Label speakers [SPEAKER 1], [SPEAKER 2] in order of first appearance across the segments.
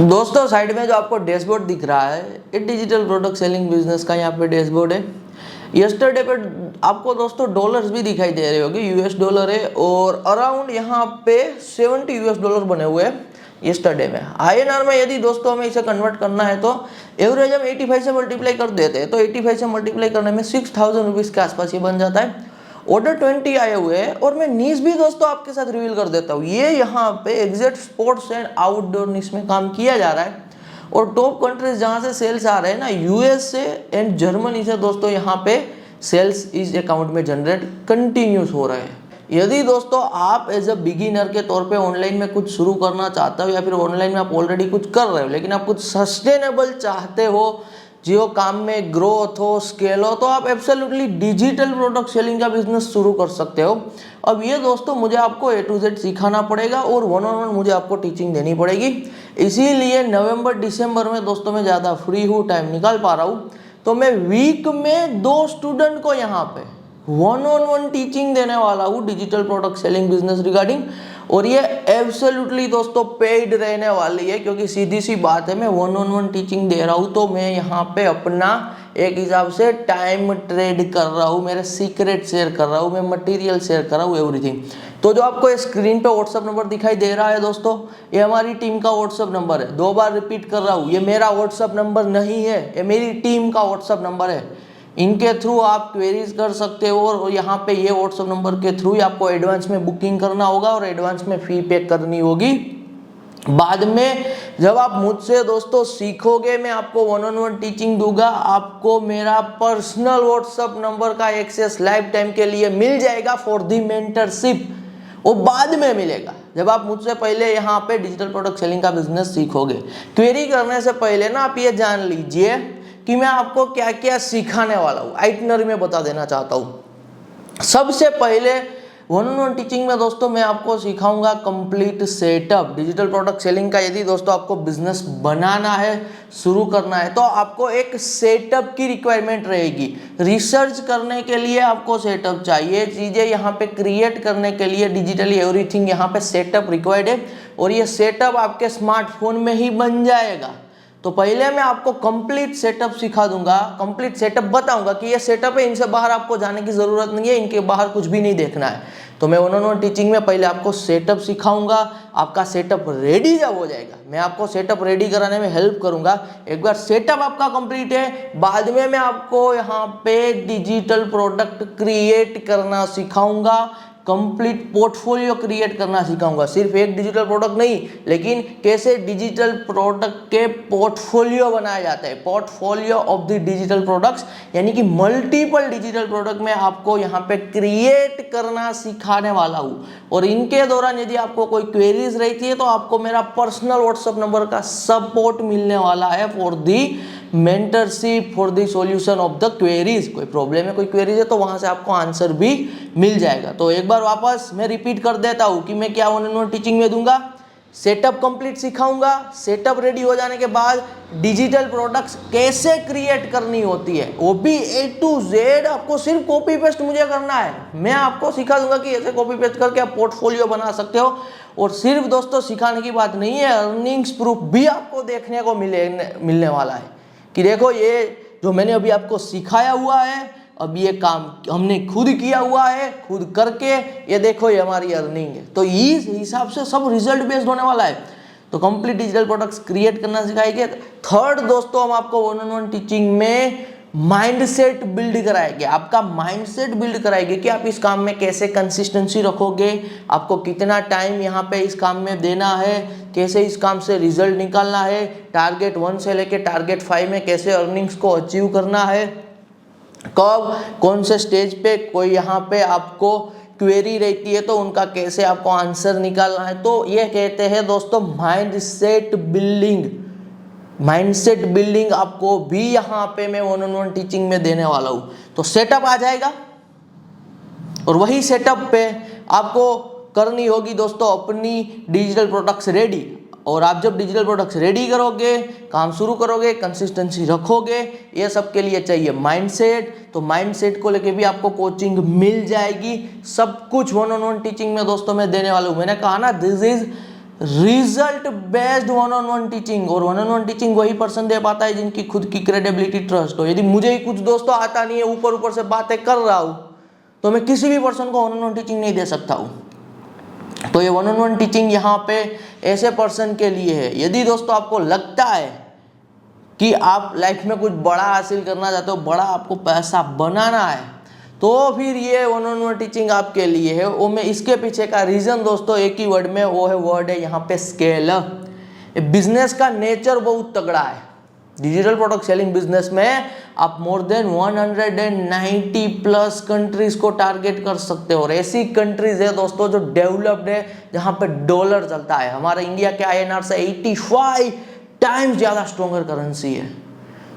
[SPEAKER 1] दोस्तों साइड में जो आपको डैशबोर्ड दिख रहा है ये डिजिटल प्रोडक्ट सेलिंग बिजनेस का यहाँ पे डैशबोर्ड है। यस्टरडे पे आपको दोस्तों डॉलर्स भी दिखाई दे रहे होंगे, यूएस डॉलर है और अराउंड यहाँ पे 70 यूएस डॉलर बने हुए हैं यस्टरडे में। आईएनआर में यदि दोस्तों हमें इसे कन्वर्ट करना है तो एवरेज हम 85 से मल्टीप्लाई कर देते हैं, तो 85 से मल्टीप्लाई करने में 6000 रुपीज़ के आसपास ये बन जाता है। ऑर्डर 20 आए हुए हैं और मैं नीश भी दोस्तों आपके साथ रिवील कर देता हूँ। ये यहाँ पे एग्जैक्ट स्पोर्ट्स एंड आउटडोर नीश में काम किया जा रहा है और टॉप कंट्रीज जहाँ से सेल्स आ रहे हैं ना, यूएस से एंड जर्मनी से दोस्तों यहाँ पे सेल्स इस अकाउंट में जनरेट कंटिन्यूस हो रहे हैं। यदि दोस्तों आप एज अ बिगिनर के तौर पे ऑनलाइन में कुछ शुरू करना चाहते हो या फिर ऑनलाइन में आप ऑलरेडी कुछ कर रहे हो लेकिन आप कुछ सस्टेनेबल चाहते हो, जियो काम में ग्रोथ हो, स्केल हो, तो आप एब्सोल्युटली डिजिटल प्रोडक्ट सेलिंग का बिजनेस शुरू कर सकते हो। अब ये दोस्तों मुझे आपको A to Z सिखाना पड़ेगा और 1-on-1 मुझे आपको टीचिंग देनी पड़ेगी। इसीलिए नवंबर दिसंबर में दोस्तों मैं ज़्यादा फ्री हूँ, टाइम निकाल पा रहा हूँ, तो मैं वीक में 2 स्टूडेंट को यहाँ पे 1-on-1 टीचिंग देने वाला हूँ digital product selling business regarding. और ये एब्सोल्युटली दोस्तों पेड रहने वाली है, क्योंकि सीधी सी बात है मैं 1-on-1 टीचिंग दे रहा हूँ तो मैं यहाँ पे अपना एक हिसाब से टाइम ट्रेड कर रहा हूँ, मेरे सीक्रेट शेयर कर रहा हूँ, मैं मटेरियल शेयर कर रहा हूँ, एवरीथिंग। तो जो आपको स्क्रीन पे व्हाट्सअप नंबर दिखाई दे रहा है दोस्तों, ये हमारी टीम का व्हाट्सअप नंबर है। 2 बार रिपीट कर रहा हूँ, ये मेरा व्हाट्सअप नंबर नहीं है, ये मेरी टीम का व्हाट्सअप नंबर है। इनके थ्रू आप क्वेरीज कर सकते हो और यहाँ पे ये व्हाट्सएप नंबर के थ्रू ही आपको एडवांस में बुकिंग करना होगा और एडवांस में फी पे करनी होगी। बाद में जब आप मुझसे दोस्तों सीखोगे, मैं आपको 1-on-1 टीचिंग दूंगा, आपको मेरा पर्सनल व्हाट्सएप नंबर का एक्सेस लाइफ टाइम के लिए मिल जाएगा फॉर दी मेंटरशिप। वो बाद में मिलेगा जब आप मुझसे पहले यहाँ पे डिजिटल प्रोडक्ट सेलिंग का बिजनेस सीखोगे। क्वेरी करने से पहले ना आप ये जान लीजिए कि मैं आपको क्या क्या सिखाने वाला हूँ, आइटनरी में बता देना चाहता हूँ। सबसे पहले 1-on-1 टीचिंग में दोस्तों मैं आपको सिखाऊंगा complete setup digital product selling का। यदि दोस्तों आपको बिजनेस बनाना है, शुरू करना है, तो आपको एक सेटअप की रिक्वायरमेंट रहेगी। रिसर्च करने के लिए आपको सेटअप चाहिए, चीज़ें यहाँ पे क्रिएट करने के लिए डिजिटली एवरीथिंग यहाँ पे सेटअप रिक्वायर्ड है और ये सेटअप आपके स्मार्टफोन में ही बन जाएगा। तो पहले मैं आपको कंप्लीट सेटअप सिखा दूंगा, कंप्लीट सेटअप बताऊंगा कि ये सेटअप है, इनसे बाहर आपको जाने की जरूरत नहीं है, इनके बाहर कुछ भी नहीं देखना है। तो मैं 1-on-1 टीचिंग में पहले आपको सेटअप सिखाऊंगा, आपका सेटअप रेडी जब हो जाएगा मैं आपको सेटअप रेडी कराने में हेल्प करूंगा। एक बार सेटअप आपका कंप्लीट है, बाद में मैं आपको यहाँ पे डिजिटल प्रोडक्ट क्रिएट करना सिखाऊंगा, कंप्लीट पोर्टफोलियो क्रिएट करना सिखाऊंगा। सिर्फ एक डिजिटल प्रोडक्ट नहीं, लेकिन कैसे डिजिटल प्रोडक्ट के पोर्टफोलियो बनाया जाता है, portfolio of the digital products, यानी कि मल्टीपल डिजिटल प्रोडक्ट में आपको यहाँ पे क्रिएट करना सिखाने वाला हूँ। और इनके दौरान यदि आपको कोई क्वेरीज रहती है तो आपको मेरा पर्सनल व्हाट्सएप नंबर का सपोर्ट मिलने वाला है for the mentorship, for the solution of the queries. कोई प्रॉब्लम है, कोई क्वेरीज है तो वहां से आपको आंसर भी मिल जाएगा। तो एक बार वापस मैं रिपीट कर देता हूं कि मैं क्या 1-on-1 टीचिंग में दूंगा, सेटअप कंप्लीट सिखाऊंगा, सेटअप रेडी हो जाने के बाद डिजिटल प्रोडक्ट्स कैसे क्रिएट करनी होती है, वो भी A to Z आपको सिर्फ कॉपी पेस्ट मुझे करना है। मैं आपको सिखा दूंगा कि ऐसे कॉपी पेस्ट करके आप पोर्टफोलियो बना सकते हो। और सिर्फ दोस्तों सिखाने की बात नहीं है, अर्निंग्स प्रूफ भी आपको देखने को मिलने वाला है कि देखो ये जो मैंने अभी आपको सिखाया हुआ है, अब ये काम हमने खुद किया हुआ है, खुद करके ये देखो ये हमारी अर्निंग है। तो इस हिसाब से सब रिजल्ट बेस्ड होने वाला है। तो कंप्लीट डिजिटल प्रोडक्ट्स क्रिएट करना सिखाएंगे। थर्ड दोस्तों हम आपको 1-on-1 टीचिंग में माइंडसेट बिल्ड कराएंगे, आपका माइंडसेट बिल्ड कराएंगे कि आप इस काम में कैसे कंसिस्टेंसी रखोगे, आपको कितना टाइम यहाँ पे इस काम में देना है, कैसे इस काम से रिजल्ट निकालना है, टारगेट 1 से लेके टारगेट 5 में कैसे अर्निंग्स को अचीव करना है, कब कौन से स्टेज पे कोई यहाँ पे आपको क्वेरी रहती है तो उनका कैसे आपको आंसर निकालना है। तो ये कहते हैं दोस्तों माइंडसेट बिल्डिंग। माइंडसेट बिल्डिंग आपको भी यहाँ पे मैं 1-on-1 टीचिंग में देने वाला हूँ। तो सेटअप आ जाएगा और वही सेटअप पे आपको करनी होगी दोस्तों अपनी डिजिटल प्रोडक्ट्स रेडी। और आप जब डिजिटल प्रोडक्ट्स रेडी करोगे, काम शुरू करोगे, कंसिस्टेंसी रखोगे, ये सब के लिए चाहिए माइंडसेट। तो माइंडसेट को लेके भी आपको कोचिंग मिल जाएगी। सब कुछ 1-on-1 टीचिंग में दोस्तों मैं देने वाला हूँ। मैंने कहा ना, this is result based one on one teaching, और वन ऑन वन टीचिंग वही पर्सन दे पाता है जिनकी खुद की क्रेडिबिलिटी ट्रस्ट हो। यदि मुझे ही कुछ दोस्तों आता नहीं है, ऊपर ऊपर से बातें कर रहा हूं, तो मैं किसी भी पर्सन को वन ऑन वन टीचिंग नहीं दे सकता हूं। तो ये वन ऑन वन टीचिंग यहाँ पे ऐसे पर्सन के लिए है। यदि दोस्तों आपको लगता है कि आप लाइफ में कुछ बड़ा हासिल करना चाहते हो, बड़ा आपको पैसा बनाना है, तो फिर ये वन ऑन वन टीचिंग आपके लिए है। वो मैं इसके पीछे का रीजन दोस्तों एक ही वर्ड में, वो है वर्ड है यहाँ पे स्केल। बिजनेस का नेचर बहुत तगड़ा है। डिजिटल प्रोडक्ट सेलिंग बिजनेस में आप मोर देन 190 प्लस कंट्रीज को टारगेट कर सकते हो, और ऐसी कंट्रीज है दोस्तों जो डेवलप्ड है, जहां पे डॉलर चलता है। हमारे इंडिया के INR से 85 टाइम्स ज्यादा स्ट्रॉन्गर करेंसी है।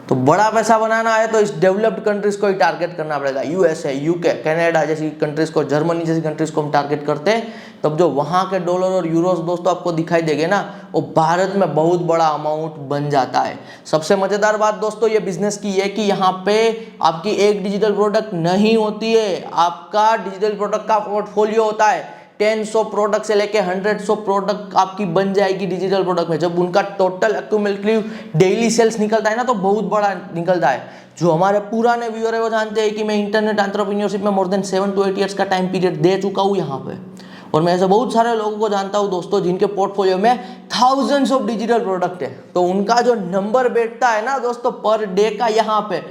[SPEAKER 1] तो बड़ा पैसा बनाना है तो इस डेवलप्ड कंट्रीज को ही टारगेट करना पड़ेगा। USA, UK, कनाडा जैसी कंट्रीज को, जर्मनी जैसी कंट्रीज को हम टारगेट करते हैं, तब जो वहाँ के डॉलर और यूरोस दोस्तों आपको दिखाई देंगे ना, वो भारत में बहुत बड़ा अमाउंट बन जाता है। सबसे मजेदार बात दोस्तों ये बिजनेस की है कि यहाँ पे आपकी एक डिजिटल प्रोडक्ट नहीं होती है, आपका डिजिटल प्रोडक्ट का पोर्टफोलियो होता है। 100 प्रोडक्ट से लेके 100 प्रोडक्ट आपकी बन जाएगी डिजिटल प्रोडक्ट में। जब उनका टोटल एक्यूमुलेटिव डेली सेल्स निकलता है ना, तो बहुत बड़ा निकलता है। जो हमारे पुराने व्यूअर है वो जानते हैं कि मैं इंटरनेट एंटरप्रेन्योरशिप में मोर देन 7 to 8 ईयर्स का टाइम पीरियड दे चुका हूँ यहाँ पे, और मैं ऐसे बहुत सारे लोगों को जानता हूँ दोस्तों जिनके पोर्टफोलियो में थाउजेंड्स ऑफ डिजिटल प्रोडक्ट है। तो उनका जो नंबर बैठता है ना दोस्तों पर डे का, यहाँ पे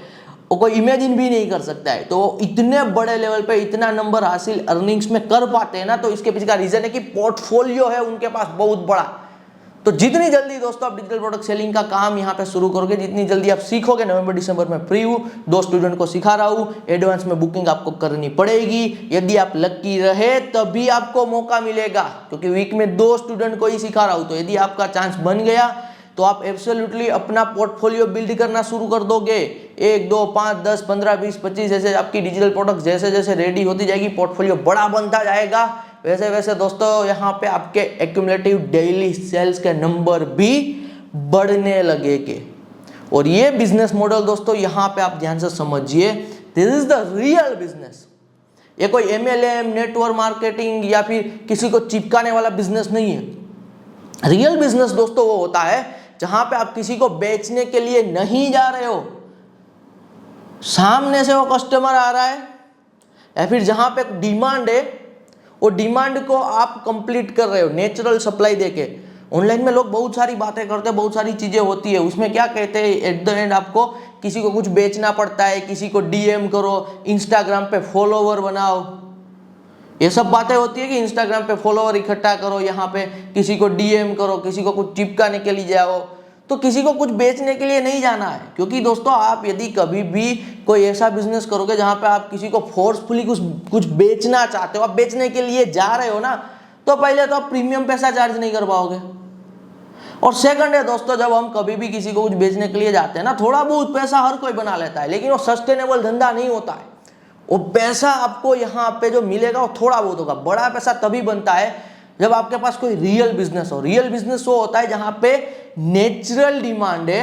[SPEAKER 1] वो कोई इमेजिन भी नहीं कर सकता है। तो इतने बड़े लेवल पे इतना नंबर हासिल अर्निंग्स में कर पाते हैं ना, तो इसके पीछे का रीजन है कि पोर्टफोलियो है उनके पास बहुत बड़ा। तो जितनी जल्दी दोस्तों आप डिजिटल प्रोडक्ट सेलिंग का काम यहाँ पे शुरू करोगे, जितनी जल्दी आप सीखोगे, नवंबर दिसंबर में फ्री हूँ, 2 स्टूडेंट को सिखा रहा हूँ, एडवांस में बुकिंग आपको करनी पड़ेगी। यदि आप लकी रहे तभी आपको मौका मिलेगा, क्योंकि वीक में 2 स्टूडेंट को ही सिखा रहा हूँ। तो यदि आपका चांस बन गया तो आप एब्सोल्युटली अपना पोर्टफोलियो बिल्ड करना शुरू कर दोगे। 1, 2, 5, 10, 15, 20, 25 ऐसे आपकी डिजिटल प्रोडक्ट जैसे जैसे रेडी होती जाएगी, पोर्टफोलियो बड़ा बनता जाएगा, वैसे वैसे दोस्तों यहाँ पे आपके एक्यूमुलेटिव डेली सेल्स के नंबर भी बढ़ने लगेंगे। और ये बिजनेस मॉडल दोस्तों यहाँ पे आप ध्यान से समझिए, this is the real business. ये कोई MLM, नेटवर्क मार्केटिंग या फिर किसी को चिपकाने वाला बिजनेस नहीं है। रियल बिजनेस दोस्तों वो होता है जहां पे आप किसी को बेचने के लिए नहीं जा रहे हो, सामने से वो कस्टमर आ रहा है, या फिर जहां पे डिमांड है, वो डिमांड को आप कंप्लीट कर रहे हो नेचुरल सप्लाई देके। ऑनलाइन में लोग बहुत सारी बातें करते हैं, बहुत सारी चीजें होती है, उसमें क्या कहते हैं, एट द एंड आपको किसी को कुछ बेचना पड़ता है, किसी को DM करो, इंस्टाग्राम पे फॉलोवर बनाओ, ये सब बातें होती है कि इंस्टाग्राम पे फॉलोवर इकट्ठा करो, यहाँ पे किसी को DM करो, किसी को कुछ चिपकाने के लिए जाओ। तो किसी को कुछ बेचने के लिए नहीं जाना है, क्योंकि दोस्तों आप यदि कभी भी कोई ऐसा बिजनेस करोगे जहां पे आप किसी को फोर्सफुली कुछ बेचना चाहते हो, आप बेचने के लिए जा रहे हो ना, तो पहले तो आप प्रीमियम पैसा चार्ज नहीं कर पाओगे। और सेकंड है दोस्तों, जब हम कभी भी किसी को कुछ बेचने के लिए जाते हैं ना, थोड़ा बहुत पैसा हर कोई बना लेता है, लेकिन वो सस्टेनेबल धंधा नहीं होता है। वो पैसा आपको यहाँ पे जो मिलेगा वो थोड़ा बहुत होगा। बड़ा पैसा तभी बनता है जब आपके पास कोई रियल बिजनेस हो। रियल बिजनेस वो होता है जहां पे नेचुरल डिमांड है,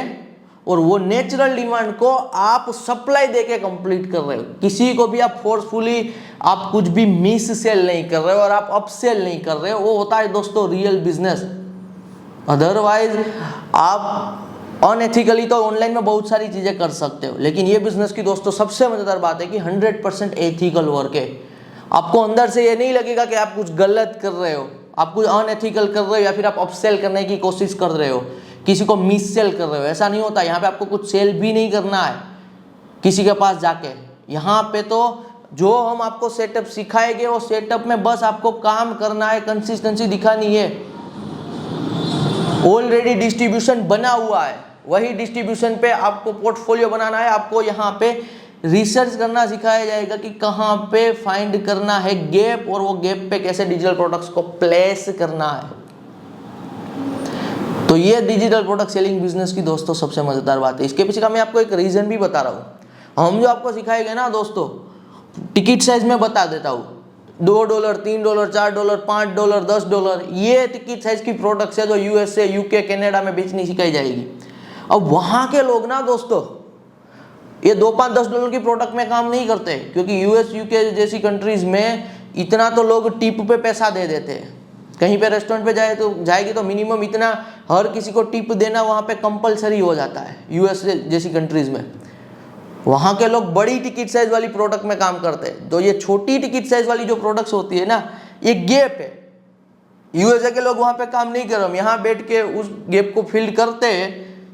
[SPEAKER 1] और वो नेचुरल डिमांड को आप सप्लाई देके कंप्लीट कर रहे हो। किसी को भी आप फोर्सफुली आप कुछ भी मिस सेल नहीं कर रहे हो और आप अप सेल नहीं कर रहे हो, वो होता है दोस्तों रियल बिजनेस। अदरवाइज आप अनएथिकली तो ऑनलाइन में बहुत सारी चीजें कर सकते हो, लेकिन ये बिजनेस की दोस्तों सबसे मजेदार बात है कि 100% एथिकल वर्क है। आपको अंदर से ये नहीं लगेगा कि आप कुछ गलत कर रहे हो, आप कुछ अनएथिकल कर रहे हो, या फिर आप अपसेल करने की कोशिश कर रहे हो, किसी को मिस सेल कर रहे हो। ऐसा नहीं होता। यहाँ पे आपको कुछ सेल भी नहीं करना है किसी के पास जाके। यहाँ पे तो जो हम आपको सेटअप सिखाएंगे वो सेटअप में बस आपको काम करना है, कंसिस्टेंसी दिखानी है। ऑलरेडी डिस्ट्रीब्यूशन बना हुआ है, वही डिस्ट्रीब्यूशन पे आपको पोर्टफोलियो बनाना है। आपको यहाँ पे रिसर्च करना सिखाया जाएगा कि कहाँ पे फाइंड करना है गैप, और वो गैप पे कैसे डिजिटल प्रोडक्ट्स को प्लेस करना है। तो ये डिजिटल प्रोडक्ट सेलिंग बिजनेस की दोस्तों सबसे मजेदार बात है। इसके पीछे का मैं आपको एक रीजन भी बता रहा हूँ। हम जो आपको सिखाएंगे ना दोस्तों, टिकट साइज में बता देता हूँ, $2, $3, $4, $5, $10, ये टिकट साइज की प्रोडक्ट्स है जो USA, UK, कनाडा में बेचनी सिखाई जाएगी। अब वहां के लोग ना दोस्तों ये $2, $5, $10 की प्रोडक्ट में काम नहीं करते, क्योंकि US, UK जैसी कंट्रीज में इतना तो लोग टिप पे पैसा दे देते हैं। कहीं पे रेस्टोरेंट पे जाएगी तो मिनिमम इतना हर किसी को टिप देना वहाँ पे कंपलसरी हो जाता है। यूएस जैसी कंट्रीज में वहाँ के लोग बड़ी टिकट साइज वाली प्रोडक्ट में काम करते हैं, तो ये छोटी टिकट साइज वाली जो प्रोडक्ट्स होती है ना, ये गैप है। यूएसए के लोग वहाँ पे काम नहीं कर रहे, यहाँ बैठ के उस गैप को फिल करते हैं,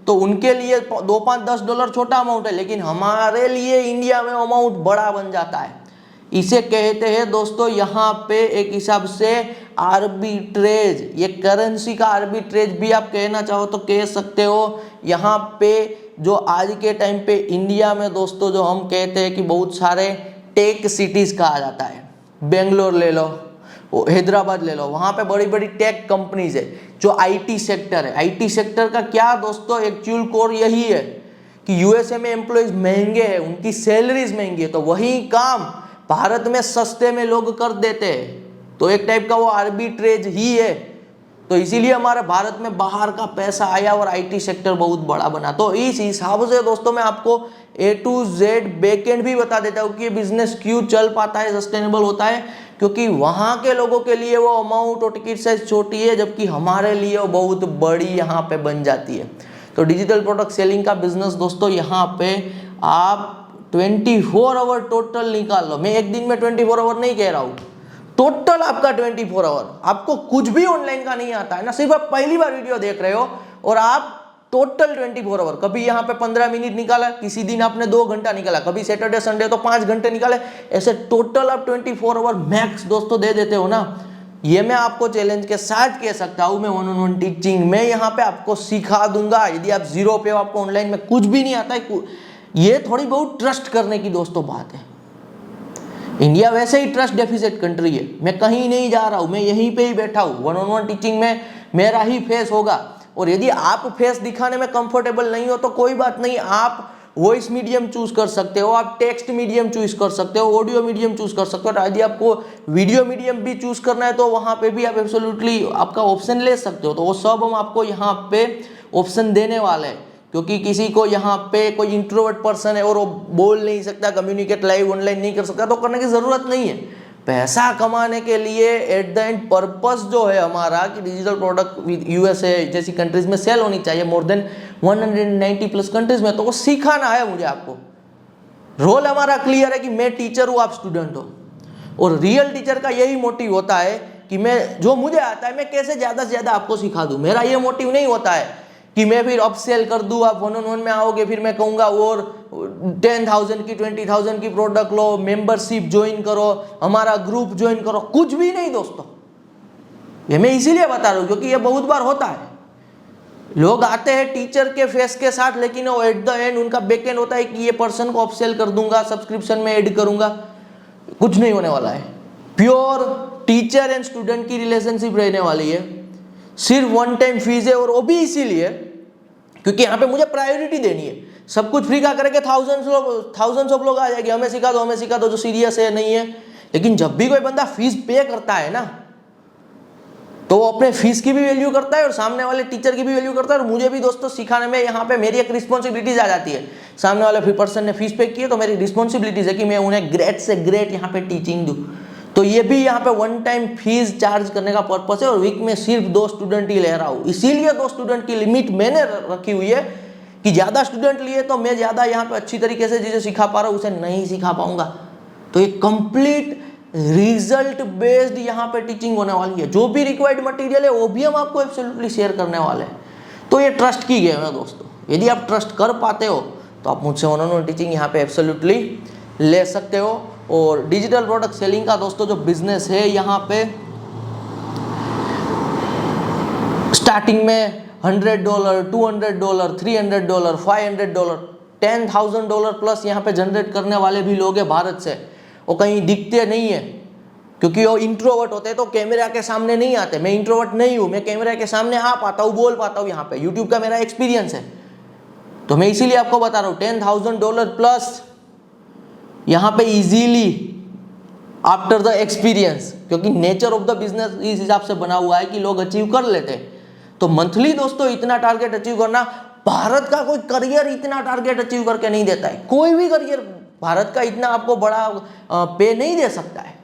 [SPEAKER 1] तो उनके लिए 2, 5, 10 डॉलर छोटा अमाउंट है, लेकिन हमारे लिए इंडिया में अमाउंट बड़ा बन जाता है। इसे कहते हैं दोस्तों यहाँ पे एक हिसाब से आर्बिट्रेज। ये करेंसी का आर्बिट्रेज भी आप कहना चाहो तो कह सकते हो। यहाँ पे जो आज के टाइम पे इंडिया में दोस्तों जो हम कहते हैं कि बहुत सारे टेक सिटीज कहा जाता है, बेंगलोर ले लो, हैदराबाद ले लो, वहाँ पे बड़ी बड़ी टेक कंपनीज है जो आईटी सेक्टर है। आईटी सेक्टर का क्या दोस्तों एक्चुअल कोर यही है कि यूएसए में एम्प्लॉयज महंगे हैं, उनकी सैलरीज महंगी है, तो वही काम भारत में सस्ते में लोग कर देते हैं, तो एक टाइप का वो आर्बिट्रेज ही है। तो इसीलिए हमारे भारत में बाहर का पैसा आया और आईटी सेक्टर बहुत बड़ा बना। तो इस हिसाब से दोस्तों मैं आपको A to Z बैकएंड भी बता देता हूँ कि ये बिजनेस क्यों चल पाता है, सस्टेनेबल होता है, क्योंकि वहाँ के लोगों के लिए वो अमाउंट और टिकट साइज छोटी है, जबकि हमारे लिए वो बहुत बड़ी यहाँ पे बन जाती है। तो डिजिटल प्रोडक्ट सेलिंग का बिजनेस दोस्तों यहाँ पे आप 24 आवर टोटल निकाल लो। मैं एक दिन में 24 आवर नहीं कह रहा हूँ, टोटल आपका 24 आवर। आपको कुछ भी ऑनलाइन का नहीं आता है ना, सिर्फ आप पहली बार वीडियो देख रहे हो और आप टोटल 24 आवर, कभी यहाँ पे 15 मिनट निकाला, किसी दिन आपने 2 घंटा निकाला, कभी सैटरडे संडे तो 5 घंटे निकाले, ऐसे टोटल आप 24 आवर मैक्स दोस्तों दे देते हो ना। ये मैं आपको चैलेंज के साथ कह सकता हूँ, मैं 1-on-1 टीचिंग में यहाँ पे आपको सिखा दूंगा। यदि आप जीरो पे हो, आपको ऑनलाइन में कुछ भी नहीं आता है, ये थोड़ी बहुत ट्रस्ट करने की दोस्तों बात है। इंडिया वैसे ही ट्रस्ट डेफिसिट कंट्री है, मैं कहीं नहीं जा रहा हूँ, मैं यहीं पे ही बैठा हूँ। 1-on-1 टीचिंग में मेरा ही फेस होगा, और यदि आप फेस दिखाने में कंफर्टेबल नहीं हो तो कोई बात नहीं, आप वॉइस मीडियम चूज कर सकते हो, आप टेक्स्ट मीडियम चूज कर सकते हो, ऑडियो मीडियम चूज कर सकते हो। यदि आपको वीडियो मीडियम भी चूज करना है तो वहाँ पे भी आप एब्सोल्युटली आपका ऑप्शन ले सकते हो। तो वो सब हम आपको यहाँ पे ऑप्शन देने वाले हैं, क्योंकि किसी को यहाँ पे कोई इंट्रोवर्ट पर्सन है और वो बोल नहीं सकता, कम्युनिकेट लाइव ऑनलाइन नहीं कर सकता, तो करने की जरूरत नहीं है। पैसा कमाने के लिए एट द एंड पर्पस जो है हमारा कि डिजिटल प्रोडक्ट यूएसए जैसी कंट्रीज में सेल होनी चाहिए, मोर देन 190 प्लस कंट्रीज में, तो वो सिखाना है मुझे आपको। रोल हमारा क्लियर है कि मैं टीचर हूँ, आप स्टूडेंट हो, और रियल टीचर का यही मोटिव होता है कि मैं जो मुझे आता है मैं कैसे ज़्यादा से ज़्यादा आपको सिखा दूँ। मेरा ये मोटिव नहीं होता है कि मैं फिर अपसेल कर दूँ, आप 1-on-1 में आओगे फिर मैं कहूँगा और 10,000 की 20,000 की प्रोडक्ट लो, मेंबरशिप ज्वाइन करो, हमारा ग्रुप ज्वाइन करो, कुछ भी नहीं दोस्तों। ये मैं इसीलिए बता रहा हूँ क्योंकि ये बहुत बार होता है। लोग आते हैं टीचर के फेस के साथ, लेकिन वो एट द एंड उनका बैकएंड होता है कि ये पर्सन को अपसेल कर दूंगा, सब्सक्रिप्शन में ऐड करूंगा। कुछ नहीं होने वाला है। प्योर टीचर एंड स्टूडेंट की रिलेशनशिप रहने वाली है, सिर्फ 1 टाइम फीस है, और वो भी इसीलिए क्योंकि यहाँ पे मुझे प्रायोरिटी देनी है। सब कुछ फ्री का करेंगे, थाउजेंड्स ऑफ लोग आ जाएंगे, हमें सिखा दो जो सीरियस है नहीं है। लेकिन जब भी कोई बंदा फीस पे करता है ना, तो वो अपने फीस की भी वैल्यू करता है और सामने वाले टीचर की भी वैल्यू करता है। और मुझे भी दोस्तों सिखाने में यहाँ पे मेरी एक रिस्पॉन्सिबिलिटीज आ जाती है। सामने वाले पर्सन ने फीस पे की है तो मेरी रिस्पॉन्सिबिलिटीज है कि मैं उन्हें ग्रेट से ग्रेट यहाँ पे टीचिंग दूँ। तो ये भी यहाँ पे 1 टाइम फीस चार्ज करने का पर्पस है, और वीक में सिर्फ 2 स्टूडेंट ही ले रहा हूँ। इसीलिए 2 स्टूडेंट की लिमिट मैंने रखी हुई है कि ज़्यादा स्टूडेंट लिए तो मैं ज़्यादा यहाँ पे अच्छी तरीके से जिसे सिखा पा रहा हूँ उसे नहीं सिखा पाऊंगा। तो ये कंप्लीट रिजल्ट बेस्ड यहाँ पे टीचिंग होने वाली है। जो भी रिक्वायर्ड मटेरियल है वो भी हम आपको एब्सोल्युटली शेयर करने वाले हैं। तो ये ट्रस्ट की गेम है दोस्तों। यदि आप ट्रस्ट कर पाते हो तो आप मुझसे 1-on-1 टीचिंग यहाँ पे एब्सोल्युटली ले सकते हो। और डिजिटल प्रोडक्ट सेलिंग का दोस्तों जो बिजनेस है, यहाँ पे स्टार्टिंग में $100, $200, $300, $500, $10,000 प्लस यहाँ पे जनरेट करने वाले भी लोग हैं भारत से। वो कहीं दिखते नहीं है क्योंकि वो इंट्रोवर्ट होते हैं, तो कैमरा के सामने नहीं आते। मैं इंट्रोवर्ट नहीं हूँ, मैं कैमरा के सामने आ पाता हूँ, बोल पाता हूँ। यहाँ पे यूट्यूब का मेरा एक्सपीरियंस है, तो मैं इसीलिए आपको बता रहा हूँ $10,000 प्लस यहाँ पे इजीली आफ्टर द एक्सपीरियंस, क्योंकि नेचर ऑफ द बिजनेस इस हिसाब से बना हुआ है कि लोग अचीव कर लेते हैं। तो मंथली दोस्तों इतना टारगेट अचीव करना, भारत का कोई करियर इतना टारगेट अचीव करके नहीं देता है। कोई भी करियर भारत का इतना आपको बड़ा पे नहीं दे सकता है।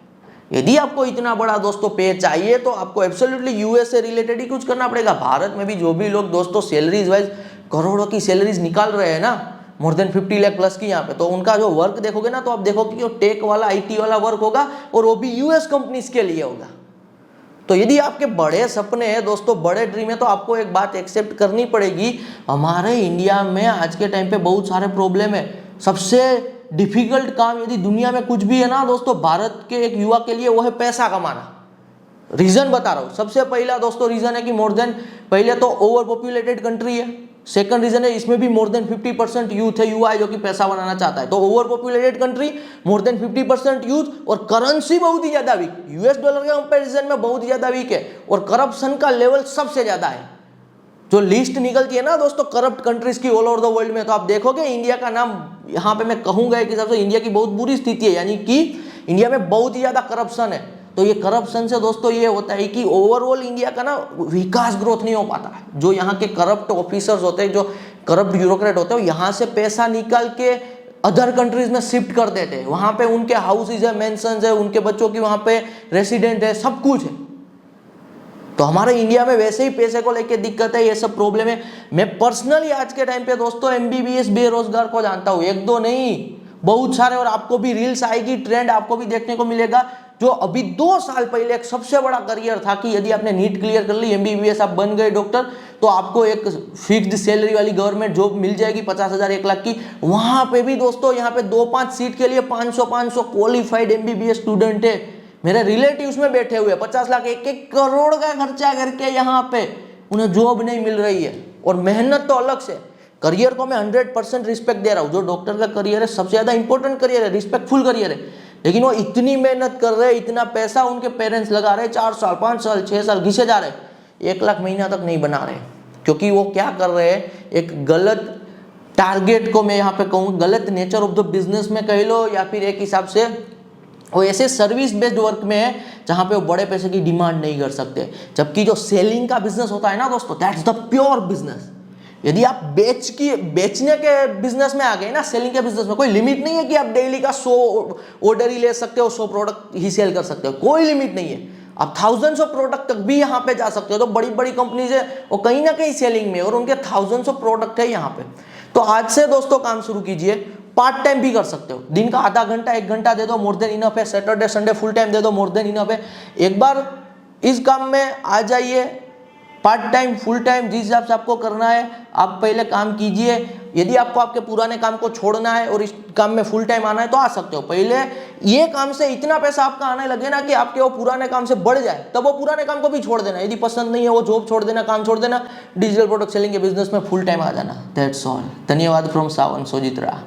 [SPEAKER 1] यदि आपको इतना बड़ा दोस्तों पे चाहिए तो आपको एब्सोल्युटली यूएस से रिलेटेड ही कुछ करना पड़ेगा। भारत में भी जो भी लोग दोस्तों सैलरीज वाइज करोड़ों की सैलरीज निकाल रहे हैं ना, मोर देन 50 लाख प्लस की यहाँ पे, तो उनका जो वर्क देखोगे ना तो आप देखोगे कि वो टेक वाला आईटी वाला वर्क होगा और वो भी यूएस कंपनीज के लिए होगा। तो यदि आपके बड़े सपने हैं दोस्तों, बड़े ड्रीम है, तो आपको एक बात एक्सेप्ट करनी पड़ेगी, हमारे इंडिया में आज के टाइम पे बहुत सारे प्रॉब्लम है। सबसे डिफिकल्ट काम यदि दुनिया में कुछ भी है ना दोस्तों, भारत के एक युवा के लिए वो है पैसा कमाना। रीजन बता रहा हूं, सबसे पहला दोस्तों रीजन है कि मोर देन, पहले तो ओवर पॉपुलेटेड कंट्री है। सेकंड रीजन है इसमें भी मोर देन 50% यूथ है, युवा है जो कि पैसा बनाना चाहता है। तो over populated country, more than 50% youth, और करेंसी बहुत ही ज्यादा वीक, यूएस डॉलर के कंपैरिजन में बहुत ही ज्यादा वीक है, और करप्शन का लेवल सबसे ज्यादा है। जो लिस्ट निकलती है ना दोस्तों करप्ट कंट्रीज की ऑल ओवर द वर्ल्ड में, तो आप देखोगे इंडिया का नाम यहाँ पे मैं कहूंगा एक हिसाब से इंडिया की बहुत बुरी स्थिति है, यानी कि इंडिया में बहुत ही ज्यादा करप्शन है। तो ये करप्शन से दोस्तों ये होता है कि ओवरऑल इंडिया का ना विकास ग्रोथ नहीं हो पाता है। जो यहाँ के करप्ट ऑफिसर्स होते हैं, जो करप्ट ब्यूरोक्रेट होते हैं, यहाँ से पैसा निकाल के अदर कंट्रीज में शिफ्ट कर देते हैं। वहां पे उनके हाउसेज है, मेंशंस है, उनके बच्चों की वहां पे रेसिडेंट है, सब कुछ है। तो हमारे इंडिया में वैसे ही पैसे को लेके दिक्कत है, ये सब प्रॉब्लम है। मैं पर्सनली आज के टाइम पे दोस्तों एमबीबीएस बेरोजगार को जानता हूँ, एक दो नहीं बहुत सारे, और आपको भी रील्स आएगी, ट्रेंड आपको भी देखने को मिलेगा। जो अभी 2 साल पहले एक सबसे बड़ा करियर था कि यदि आपने नीट क्लियर कर ली, एमबीबीएस आप बन गए डॉक्टर, तो आपको एक फिक्स्ड सैलरी वाली गवर्नमेंट जॉब मिल जाएगी 50,000 1 लाख की। वहां पे भी दोस्तों यहाँ पे 2-5 सीट के लिए 500 क्वालिफाइड एमबीबीएस स्टूडेंट है। मेरे रिलेटिव्स में बैठे हुए 50 लाख 1-1 करोड़ का खर्चा करके यहाँ पे उन्हें जॉब नहीं मिल रही है। और मेहनत तो अलग से, करियर को मैं 100% रिस्पेक्ट दे रहा हूँ। जो डॉक्टर का करियर है सबसे ज्यादा इंपॉर्टेंट करियर है, रिस्पेक्टफुल करियर है, लेकिन वो इतनी मेहनत कर रहे हैं, इतना पैसा उनके पेरेंट्स लगा रहे हैं, 4 साल 5 साल 6 साल घिसे जा रहे हैं, 1 लाख महीना तक नहीं बना रहे, क्योंकि वो क्या कर रहे हैं, एक गलत टारगेट को मैं यहाँ पे कहूँ, गलत नेचर ऑफ द बिजनेस में कह लो, या फिर एक हिसाब से वो ऐसे सर्विस बेस्ड वर्क में है जहाँ पे वो बड़े पैसे की डिमांड नहीं कर सकते। जबकि जो सेलिंग का बिजनेस होता है ना दोस्तों, दैट्स द प्योर बिजनेस। यदि आप बेचने के बिजनेस में आ गए ना, सेलिंग के बिजनेस में कोई लिमिट नहीं है कि आप डेली का 100 ऑर्डर ही ले सकते हो, 100 प्रोडक्ट ही सेल कर सकते हो, कोई लिमिट नहीं है। आप थाउजेंड्स ऑफ प्रोडक्ट तक भी यहाँ पे जा सकते हो। तो बड़ी बड़ी कंपनीज है वो कहीं ना कहीं सेलिंग में, और उनके थाउजेंड्स ऑफ प्रोडक्ट है यहाँ पे। तो आज से दोस्तों काम शुरू कीजिए, पार्ट टाइम भी कर सकते हो, दिन का आधा घंटा 1 घंटा दे दो, मोर देन इनफ है। सैटरडे संडे फुल टाइम दे दो, मोर देन इनफ है। एक बार इस काम में आ जाइए, पार्ट टाइम फुल टाइम जिस हिसाब से आपको करना है आप पहले काम कीजिए। यदि आपको आपके पुराने काम को छोड़ना है और इस काम में फुल टाइम आना है तो आ सकते हो। पहले ये काम से इतना पैसा आपका आने लगे ना कि आपके वो पुराने काम से बढ़ जाए, तब वो पुराने काम को भी छोड़ देना। यदि पसंद नहीं है वो जॉब छोड़ देना, काम छोड़ देना, डिजिटल प्रोडक्ट सेलिंग के बिजनेस में फुल टाइम आ जाना। That's all. धन्यवाद फ्रॉम सावन सोजित्रा।